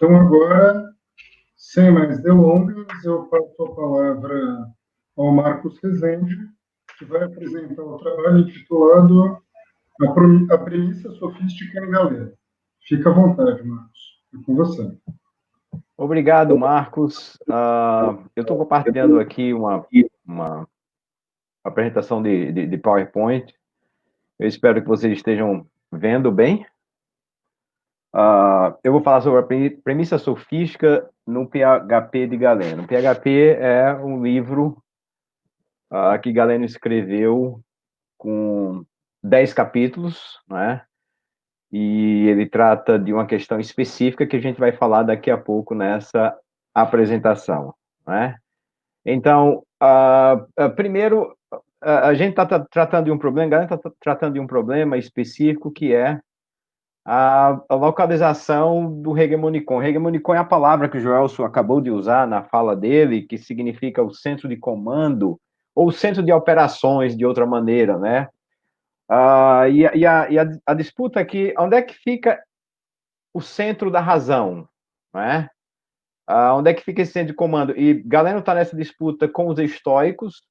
Então, agora, sem mais delongas, eu passo a palavra ao Marcos Rezende, que vai apresentar o trabalho intitulado A Premissa Sofística em Galeno. Fica à vontade, Marcos. É com você. Obrigado, Marcos. Eu estou compartilhando aqui uma apresentação de PowerPoint. Eu espero que vocês estejam vendo bem. Eu vou falar sobre a premissa sofística no PHP de Galeno. O PHP é um livro que Galeno escreveu com 10 capítulos, né? E ele trata de uma questão específica que a gente vai falar daqui a pouco nessa apresentação, né? Então, primeiro, a gente está tratando de um problema, a galera está tratando de um problema específico que é a localização do hegemonicon. Hegemonicon é a palavra que o Joelson acabou de usar na fala dele, que significa o centro de comando, ou centro de operações, de outra maneira, né? A disputa aqui, onde é que fica o centro da razão, né? Onde é que fica esse centro de comando? E Galeno está nessa disputa com os estoicos,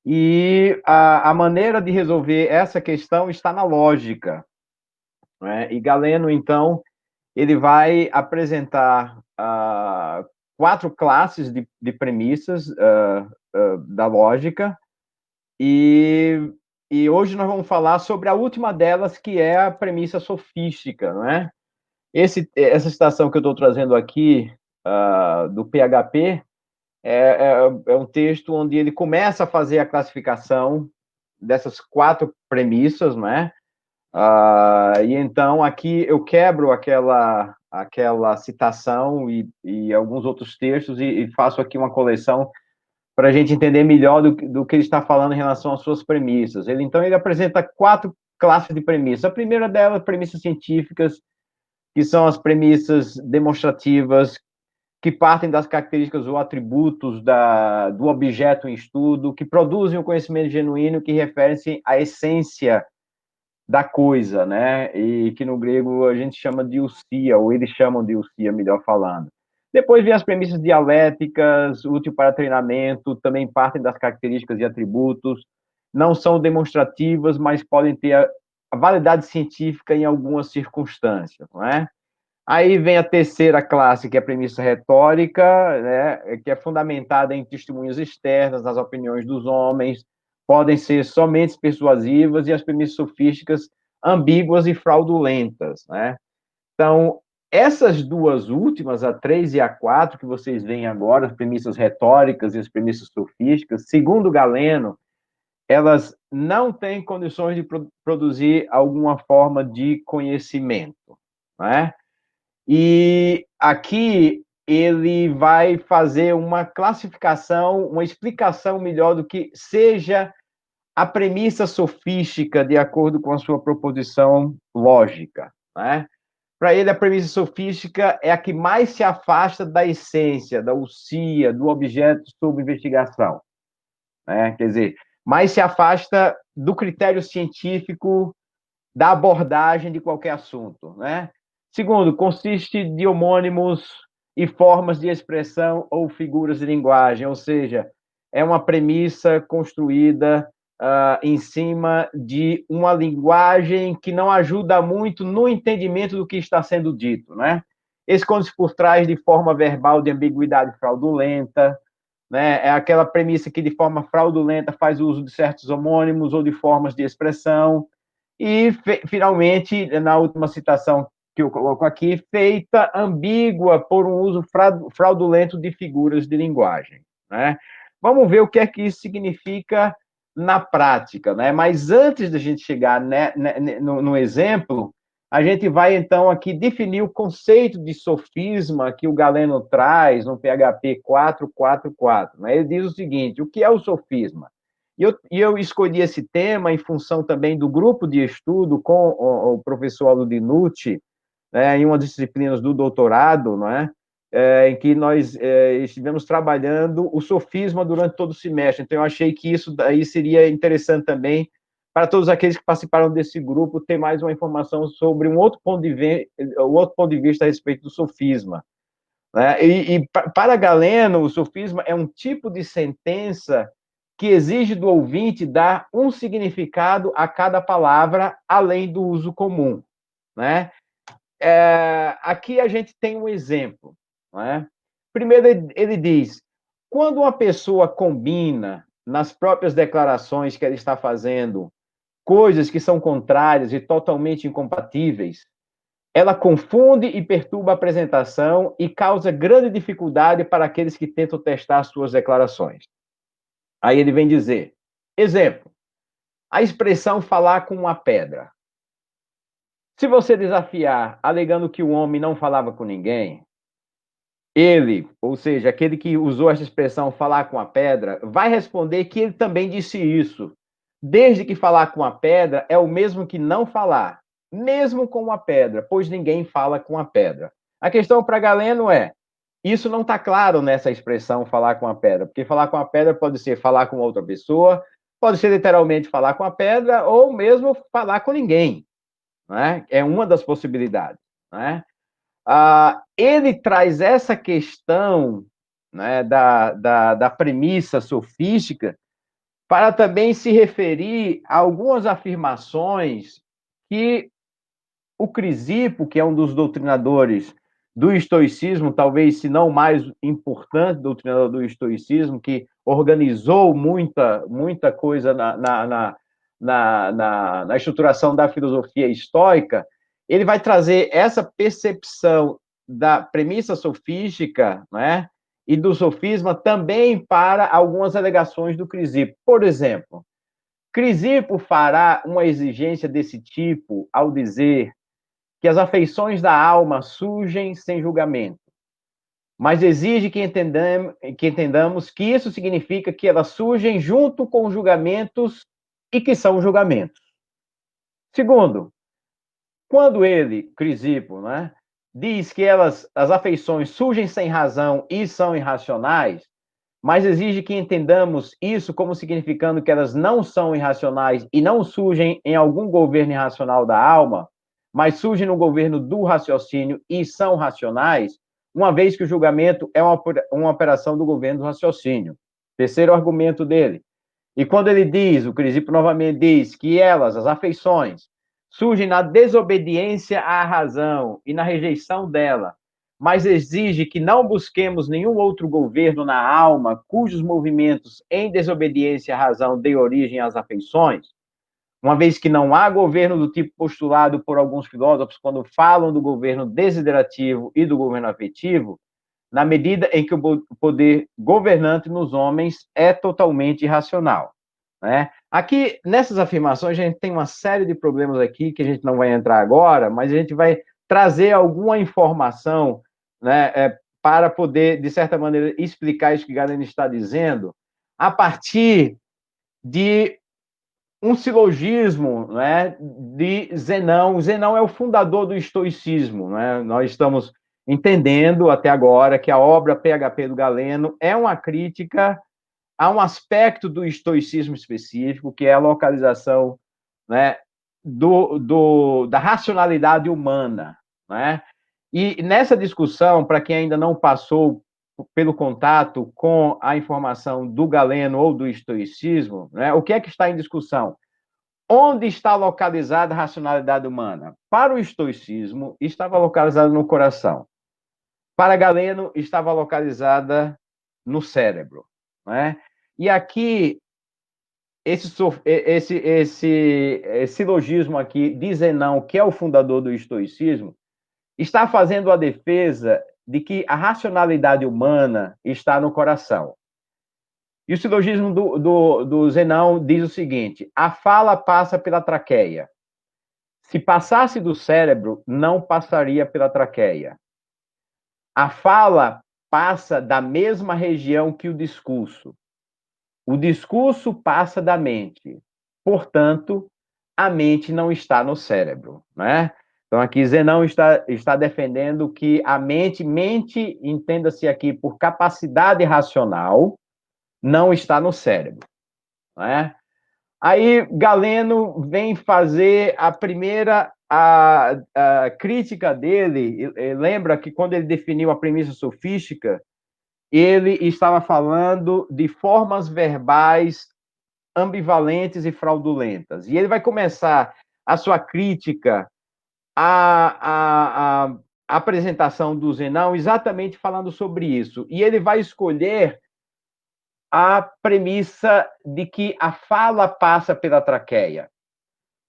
e a maneira de resolver essa questão está na lógica, né? E Galeno, então, ele vai apresentar 4 classes de premissas da lógica, e hoje nós vamos falar sobre a última delas, que é a premissa sofística, não é? Essa citação que eu estou trazendo aqui do PHP é um texto onde ele começa a fazer a classificação dessas 4 premissas, não é? E então aqui eu quebro aquela citação e alguns outros textos e faço aqui uma coleção para a gente entender melhor do que ele está falando em relação às suas premissas. Então ele apresenta 4 classes de premissas. A primeira delas, premissas científicas, que são as premissas demonstrativas, que partem das características ou atributos do objeto em estudo, que produzem o conhecimento genuíno, que referem-se à essência da coisa, né? E que no grego a gente chama de ousia, ou eles chamam de ousia, melhor falando. Depois vem as premissas dialéticas, útil para treinamento, também partem das características e atributos, não são demonstrativas, mas podem ter a validade científica em algumas circunstâncias, não é? Aí vem a terceira classe, que é a premissa retórica, né, que é fundamentada em testemunhas externas, nas opiniões dos homens, podem ser somente persuasivas, e as premissas sofísticas ambíguas e fraudulentas, né? Então, essas duas últimas, a 3 e a 4, que vocês veem agora, as premissas retóricas e as premissas sofísticas, segundo Galeno, elas não têm condições de produzir alguma forma de conhecimento, né? E aqui ele vai fazer uma classificação, uma explicação melhor do que seja a premissa sofística de acordo com a sua proposição lógica, né? Para ele, a premissa sofística é a que mais se afasta da essência, da ousia, do objeto sob investigação, né? Quer dizer, mais se afasta do critério científico da abordagem de qualquer assunto, né? Segundo, consiste de homônimos e formas de expressão ou figuras de linguagem, ou seja, é uma premissa construída em cima de uma linguagem que não ajuda muito no entendimento do que está sendo dito, né? Esconde-se por trás de forma verbal de ambiguidade fraudulenta, né? É aquela premissa que de forma fraudulenta faz uso de certos homônimos ou de formas de expressão. E, finalmente, na última citação que eu coloco aqui, feita ambígua por um uso fraudulento de figuras de linguagem, né? Vamos ver o que é que isso significa na prática, né? Mas antes da gente chegar no exemplo, a gente vai, então, aqui definir o conceito de sofisma que o Galeno traz no PHP 444, né? Ele diz o seguinte: o que é o sofisma? E eu escolhi esse tema em função também do grupo de estudo com o professor Aldo Dinucci, né, em uma das disciplinas do doutorado, não é? Em que nós estivemos trabalhando o sofisma durante todo o semestre. Então, eu achei que isso daí seria interessante também para todos aqueles que participaram desse grupo ter mais uma informação sobre um outro ponto de vista a respeito do sofisma. Né? Para Galeno, o sofisma é um tipo de sentença que exige do ouvinte dar um significado a cada palavra, além do uso comum. Né? Aqui a gente tem um exemplo. Né? Primeiro, ele diz: quando uma pessoa combina nas próprias declarações que ela está fazendo coisas que são contrárias e totalmente incompatíveis, ela confunde e perturba a apresentação e causa grande dificuldade para aqueles que tentam testar suas declarações. Aí ele vem dizer, exemplo, a expressão falar com uma pedra. Se você desafiar, alegando que o homem não falava com ninguém, ele, ou seja, aquele que usou essa expressão falar com a pedra, vai responder que ele também disse isso, desde que falar com a pedra é o mesmo que não falar, mesmo com uma pedra, pois ninguém fala com a pedra. A questão para Galeno é, isso não está claro nessa expressão falar com a pedra, porque falar com a pedra pode ser falar com outra pessoa, pode ser literalmente falar com a pedra, ou mesmo falar com ninguém. Né? É uma das possibilidades. Né? Ele traz essa questão, né, da premissa sofística para também se referir a algumas afirmações que o Crisipo, que é um dos doutrinadores do estoicismo, talvez se não o mais importante doutrinador do estoicismo, que organizou muita coisa na estruturação da filosofia estoica, ele vai trazer essa percepção da premissa sofística, né, e do sofisma também para algumas alegações do Crisipo. Por exemplo, Crisipo fará uma exigência desse tipo ao dizer que as afeições da alma surgem sem julgamento, mas exige que entendamos que isso significa que elas surgem junto com julgamentos e que são julgamentos. Segundo, quando ele, Crisipo, né, diz que as afeições surgem sem razão e são irracionais, mas exige que entendamos isso como significando que elas não são irracionais e não surgem em algum governo irracional da alma, mas surgem no governo do raciocínio e são racionais, uma vez que o julgamento é uma operação do governo do raciocínio. Terceiro argumento dele. E quando ele diz, o Crisipo novamente diz, que elas, as afeições, surgem na desobediência à razão e na rejeição dela, mas exige que não busquemos nenhum outro governo na alma cujos movimentos em desobediência à razão dê origem às afeições, uma vez que não há governo do tipo postulado por alguns filósofos quando falam do governo desiderativo e do governo afetivo, na medida em que o poder governante nos homens é totalmente irracional. Né? Aqui, nessas afirmações, a gente tem uma série de problemas aqui que a gente não vai entrar agora, mas a gente vai trazer alguma informação, né, para poder, de certa maneira, explicar isso que Galeno está dizendo, a partir de um silogismo, né, de Zenão. Zenão é o fundador do estoicismo. Né? Nós estamos entendendo até agora que a obra PHP do Galeno é uma crítica a um aspecto do estoicismo específico, que é a localização, né, da racionalidade humana. Né? E nessa discussão, para quem ainda não passou pelo contato com a informação do Galeno ou do estoicismo, né, o que é que está em discussão? Onde está localizada a racionalidade humana? Para o estoicismo, estava localizada no coração. Para Galeno, estava localizada no cérebro. Né? E aqui, esse silogismo aqui de Zenão, que é o fundador do estoicismo, está fazendo a defesa de que a racionalidade humana está no coração. E o silogismo do Zenão diz o seguinte: a fala passa pela traqueia. Se passasse do cérebro, não passaria pela traqueia. A fala passa da mesma região que o discurso. O discurso passa da mente. Portanto, a mente não está no cérebro. Né? Então, aqui Zenão está defendendo que a mente, entenda-se aqui por capacidade racional, não está no cérebro. Né? Aí Galeno vem fazer a primeira a crítica dele. Lembra que quando ele definiu a premissa sofística, ele estava falando de formas verbais ambivalentes e fraudulentas. E ele vai começar a sua crítica à apresentação do Zenão exatamente falando sobre isso. E ele vai escolher a premissa de que a fala passa pela traqueia,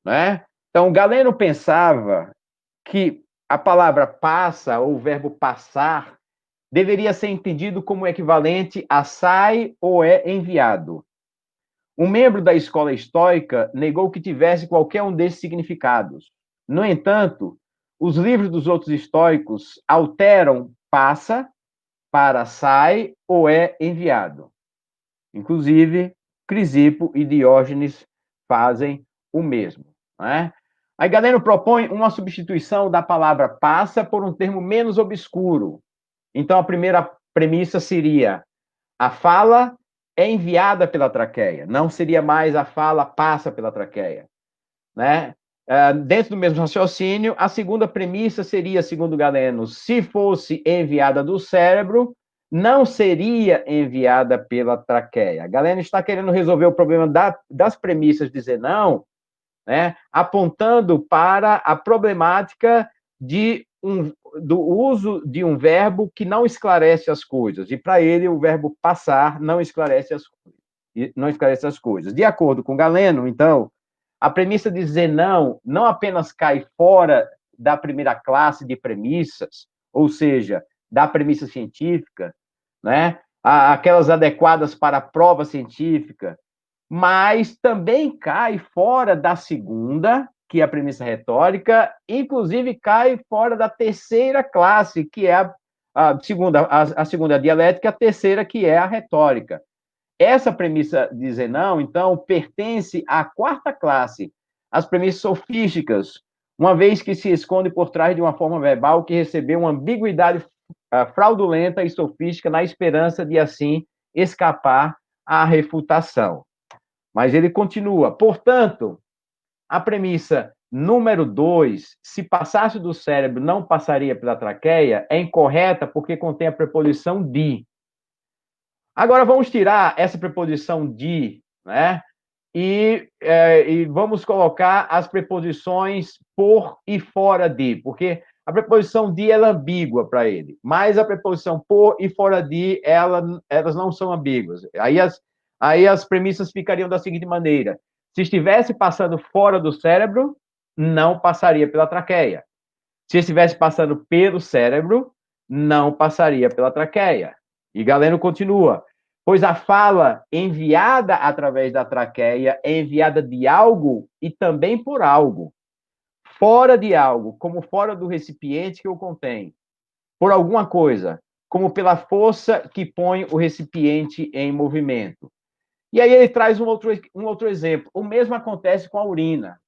né? Então, Galeno pensava que a palavra passa, ou o verbo passar, deveria ser entendido como equivalente a sai ou é enviado. Um membro da escola estoica negou que tivesse qualquer um desses significados. No entanto, os livros dos outros estoicos alteram passa para sai ou é enviado. Inclusive, Crisipo e Diógenes fazem o mesmo. Né? Aí Galeno propõe uma substituição da palavra passa por um termo menos obscuro. Então, a primeira premissa seria: a fala é enviada pela traqueia, não seria mais a fala passa pela traqueia. Né? Dentro do mesmo raciocínio, a segunda premissa seria, segundo Galeno, se fosse enviada do cérebro, não seria enviada pela traqueia. Galeno está querendo resolver o problema das premissas de Zenão, né, apontando para a problemática do uso de um verbo que não esclarece as coisas. E para ele, o verbo passar não esclarece as coisas. De acordo com Galeno, então, a premissa de Zenão não apenas cai fora da primeira classe de premissas, ou seja, da premissa científica, né, aquelas adequadas para a prova científica, mas também cai fora da segunda, que é a premissa retórica, inclusive cai fora da terceira classe, que é a segunda dialética, a terceira, que é a retórica. Essa premissa de Zenão, então, pertence à quarta classe, as premissas sofísticas, uma vez que se esconde por trás de uma forma verbal que recebeu uma ambiguidade fraudulenta e sofística na esperança de, assim, escapar à refutação. Mas ele continua. Portanto, a premissa número 2, se passasse do cérebro não passaria pela traqueia, é incorreta porque contém a preposição de. Agora vamos tirar essa preposição de, né? E vamos colocar as preposições por e fora de, porque a preposição de é ambígua para ele, mas a preposição por e fora de, elas não são ambíguas. Aí as premissas ficariam da seguinte maneira: se estivesse passando fora do cérebro, não passaria pela traqueia. Se estivesse passando pelo cérebro, não passaria pela traqueia. E Galeno continua: pois a fala enviada através da traqueia é enviada de algo e também por algo. Fora de algo, como fora do recipiente que o contém. Por alguma coisa, como pela força que põe o recipiente em movimento. E aí ele traz um outro exemplo. O mesmo acontece com a urina.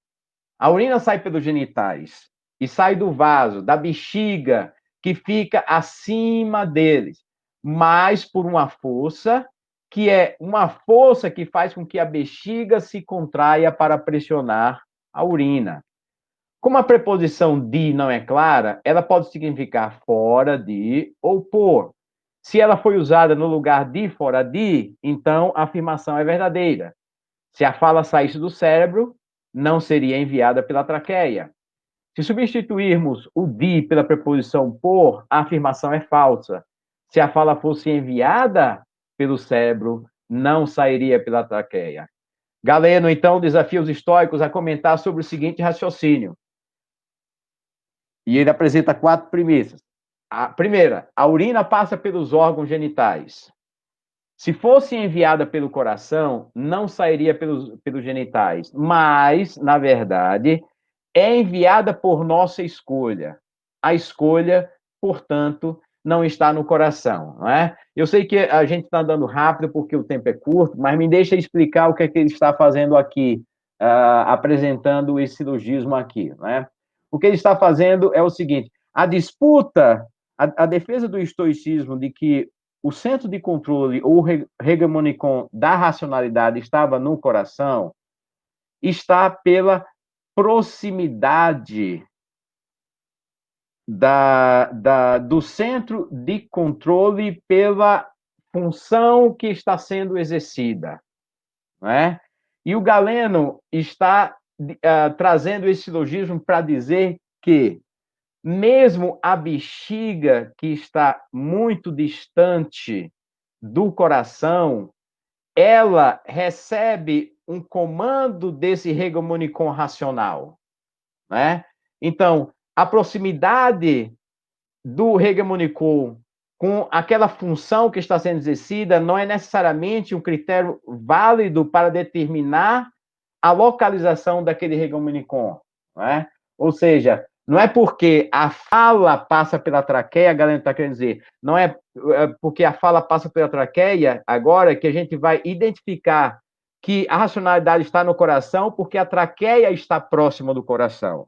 A urina sai pelos genitais e sai do vaso, da bexiga, que fica acima deles, mas por uma força que é uma força que faz com que a bexiga se contraia para pressionar a urina. Como a preposição de não é clara, ela pode significar fora de ou por. Se ela foi usada no lugar de fora de, então a afirmação é verdadeira. Se a fala saísse do cérebro, não seria enviada pela traqueia. Se substituirmos o de pela preposição por, a afirmação é falsa. Se a fala fosse enviada pelo cérebro, não sairia pela traqueia. Galeno, então, desafia os estoicos a comentar sobre o seguinte raciocínio. E ele apresenta 4 premissas. A primeira, a urina passa pelos órgãos genitais. Se fosse enviada pelo coração, não sairia pelos genitais, mas, na verdade, é enviada por nossa escolha. A escolha, portanto, não está no coração, não é? Eu sei que a gente está andando rápido porque o tempo é curto, mas me deixa explicar o que é que ele está fazendo aqui, apresentando esse silogismo aqui, não é? O que ele está fazendo é o seguinte: a disputa, a defesa do estoicismo de que o centro de controle ou hegemonicon da racionalidade estava no coração, está pela proximidade do centro de controle pela função que está sendo exercida, não é? E o Galeno está trazendo esse silogismo para dizer que mesmo a bexiga que está muito distante do coração, ela recebe um comando desse hegemonicon racional, né? Então, a proximidade do hegemonicon com aquela função que está sendo exercida não é necessariamente um critério válido para determinar a localização daquele hegemonicon, né? Ou seja, não é porque a fala passa pela traqueia, a galera está querendo dizer, não é porque a fala passa pela traqueia agora que a gente vai identificar que a racionalidade está no coração porque a traqueia está próxima do coração,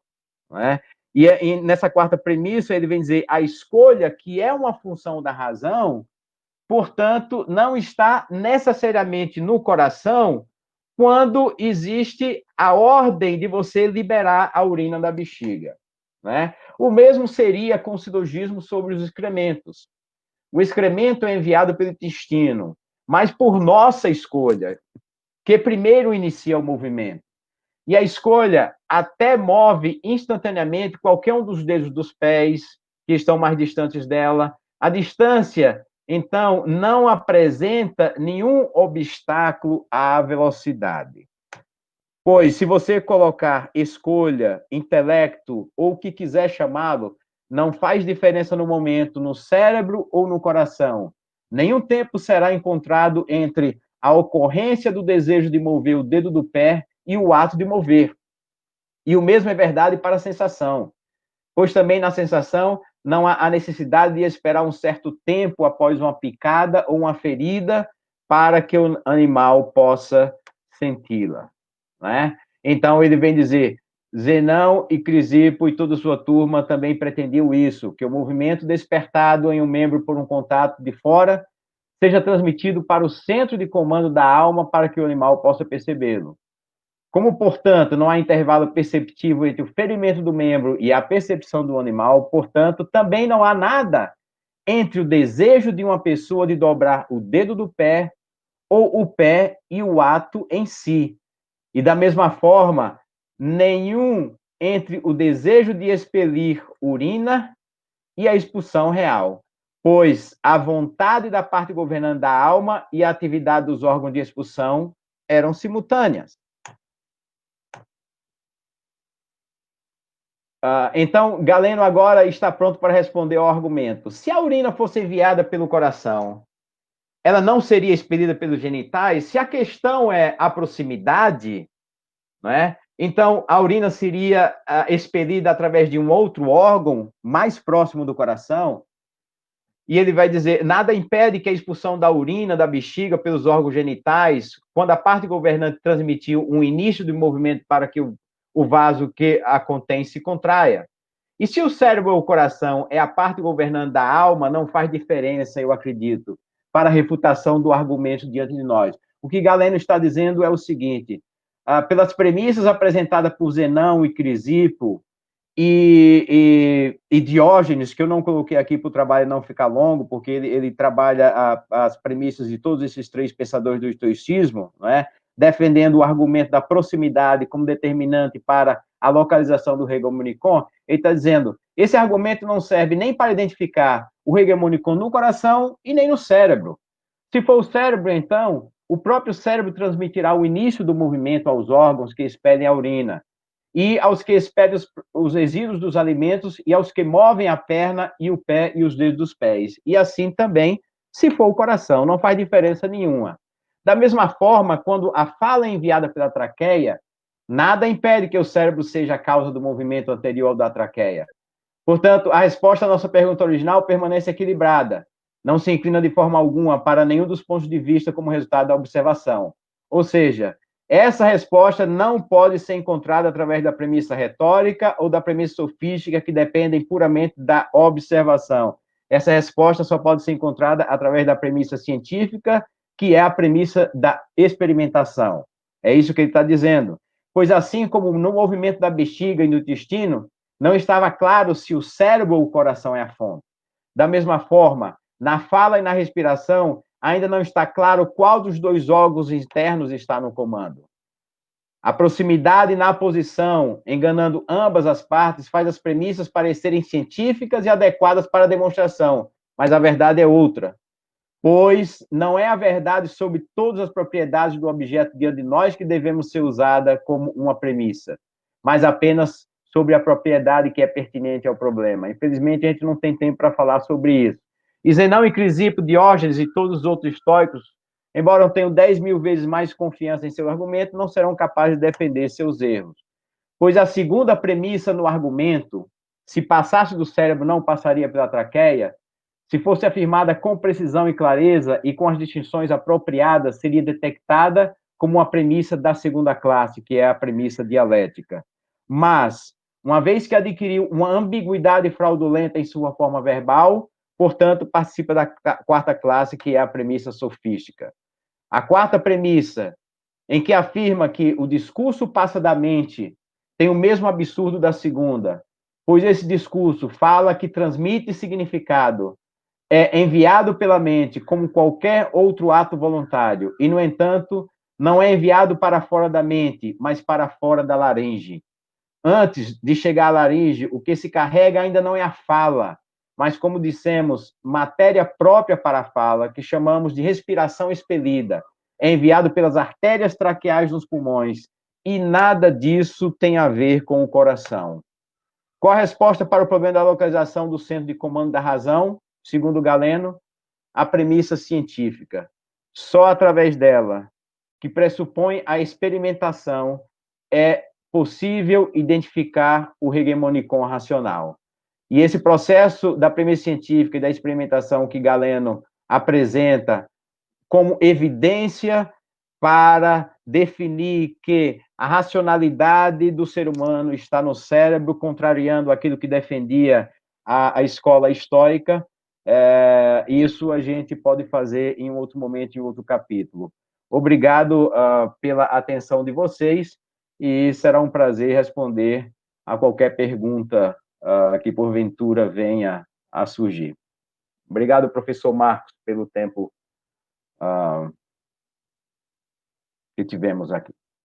não é? E nessa quarta premissa, ele vem dizer a escolha, que é uma função da razão, portanto, não está necessariamente no coração quando existe a ordem de você liberar a urina da bexiga, né? O mesmo seria com o silogismo sobre os excrementos. O excremento é enviado pelo intestino, mas por nossa escolha, que primeiro inicia o movimento. E a escolha até move instantaneamente qualquer um dos dedos dos pés que estão mais distantes dela. A distância, então, não apresenta nenhum obstáculo à velocidade. Pois, se você colocar escolha, intelecto, ou o que quiser chamá-lo, não faz diferença no momento, no cérebro ou no coração. Nenhum tempo será encontrado entre a ocorrência do desejo de mover o dedo do pé e o ato de mover. E o mesmo é verdade para a sensação, pois também na sensação não há a necessidade de esperar um certo tempo após uma picada ou uma ferida para que o animal possa senti-la, né? Então ele vem dizer, Zenão e Crisipo e toda sua turma também pretendiam isso, que o movimento despertado em um membro por um contato de fora seja transmitido para o centro de comando da alma para que o animal possa percebê-lo. Como, portanto, não há intervalo perceptível entre o ferimento do membro e a percepção do animal, portanto, também não há nada entre o desejo de uma pessoa de dobrar o dedo do pé ou o pé e o ato em si. E da mesma forma, nenhum entre o desejo de expelir urina e a expulsão real, pois a vontade da parte governante da alma e a atividade dos órgãos de expulsão eram simultâneas. Então, Galeno agora está pronto para responder ao argumento. Se a urina fosse enviada pelo coração, ela não seria expelida pelos genitais? Se a questão é a proximidade, não é? Então, a urina seria expelida através de um outro órgão mais próximo do coração? E ele vai dizer, nada impede que a expulsão da urina, da bexiga, pelos órgãos genitais, quando a parte governante transmitiu um início de movimento para que o vaso que a contém se contraia. E se o cérebro ou o coração é a parte governante da alma, não faz diferença, eu acredito, para a refutação do argumento diante de nós. O que Galeno está dizendo é o seguinte, pelas premissas apresentadas por Zenão e Crisipo, e Diógenes, que eu não coloquei aqui para o trabalho não ficar longo, porque ele trabalha as premissas de todos esses três pensadores do estoicismo, não é? Defendendo o argumento da proximidade como determinante para a localização do hegemonicon, ele está dizendo, esse argumento não serve nem para identificar o hegemonicon no coração e nem no cérebro. Se for o cérebro, então, o próprio cérebro transmitirá o início do movimento aos órgãos que expelem a urina, e aos que expedem os resíduos dos alimentos, e aos que movem a perna e o pé e os dedos dos pés. E assim também, se for o coração, não faz diferença nenhuma. Da mesma forma, quando a fala é enviada pela traqueia, nada impede que o cérebro seja a causa do movimento anterior ao da traqueia. Portanto, a resposta à nossa pergunta original permanece equilibrada. Não se inclina de forma alguma para nenhum dos pontos de vista como resultado da observação. Ou seja, essa resposta não pode ser encontrada através da premissa retórica ou da premissa sofística que dependem puramente da observação. Essa resposta só pode ser encontrada através da premissa científica, que é a premissa da experimentação. É isso que ele está dizendo. pois assim como no movimento da bexiga e do intestino, não estava claro se o cérebro ou o coração é a fonte. Da mesma forma, na fala e na respiração, ainda não está claro qual dos dois órgãos internos está no comando. A proximidade na posição, enganando ambas as partes, faz as premissas parecerem científicas e adequadas para a demonstração, mas a verdade é outra. Pois não é a verdade sobre todas as propriedades do objeto diante de nós que devemos ser usada como uma premissa, mas apenas sobre a propriedade que é pertinente ao problema. Infelizmente, a gente não tem tempo para falar sobre isso. E Zenão e Crisipo, Diógenes e todos os outros estoicos, embora tenham 10 mil vezes mais confiança em seu argumento, não serão capazes de defender seus erros. Pois a segunda premissa no argumento, se passasse do cérebro, não passaria pela traqueia, se fosse afirmada com precisão e clareza e com as distinções apropriadas, seria detectada como uma premissa da segunda classe, que é a premissa dialética. Mas, uma vez que adquiriu uma ambiguidade fraudulenta em sua forma verbal, portanto, participa da quarta classe, que é a premissa sofística. A quarta premissa, em que afirma que o discurso passa da mente, tem o mesmo absurdo da segunda, pois esse discurso fala que transmite significado, é enviado pela mente como qualquer outro ato voluntário, e, no entanto, não é enviado para fora da mente, mas para fora da laringe. Antes de chegar à laringe, o que se carrega ainda não é a fala, mas, como dissemos, matéria própria para a fala, que chamamos de respiração expelida, é enviado pelas artérias traqueais dos pulmões, e nada disso tem a ver com o coração. Qual a resposta para o problema da localização do centro de comando da razão? Segundo Galeno, a premissa científica. Só através dela, que pressupõe a experimentação, é possível identificar o hegemonicon racional. E esse processo da premissa científica e da experimentação que Galeno apresenta como evidência para definir que a racionalidade do ser humano está no cérebro, contrariando aquilo que defendia a escola estoica. Isso a gente pode fazer em um outro momento, em outro capítulo. Obrigado pela atenção de vocês e será um prazer responder a qualquer pergunta que porventura venha a surgir. Obrigado, professor Marcos, pelo tempo que tivemos aqui.